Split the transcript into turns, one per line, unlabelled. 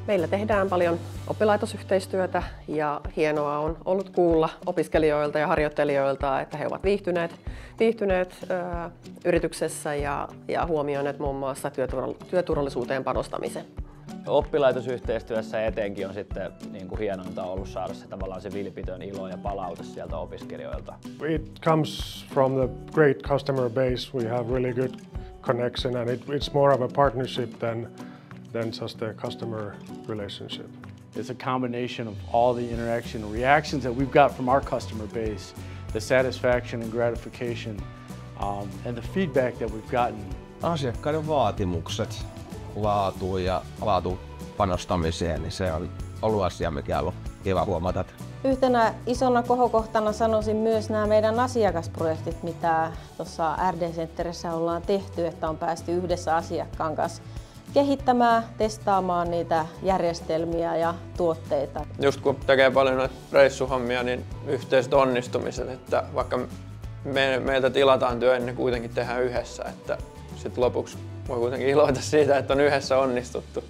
Meillä tehdään paljon oppilaitosyhteistyötä ja hienoa on ollut kuulla opiskelijoilta ja harjoittelijoilta, että he ovat viihtyneet yrityksessä ja huomioineet muun muassa työturvallisuuteen panostamisen.
Oppilaitosyhteistyössä etenkin on sitten hienointa ollut saada se tavallaan se vilpitön ilo ja palaute sieltä opiskelijoilta.
It comes from the great customer base. We have really good connection and it's more of a partnership than just a customer relationship.
It's a combination of all the interaction and reactions that we've got from our customer base, the satisfaction and gratification, and the feedback that we've gotten.
Asiakkaiden vaatimukset laatuun ja laatupanostamiseen, niin se on ollut asia, mikä on ollut kiva huomata.
Yhtenä isona kohokohtana sanoisin myös nämä meidän asiakasprojektit, mitä tuossa RD Centerissä ollaan tehty, että on päästy yhdessä asiakkaan kanssa kehittämään, testaamaan niitä järjestelmiä ja tuotteita.
Just kun tekee paljon noita reissuhommia, niin yhteiset onnistumiset, että vaikka meiltä tilataan työ, niin kuitenkin tehdään yhdessä, että sitten lopuksi voi kuitenkin iloita siitä, että on yhdessä onnistuttu.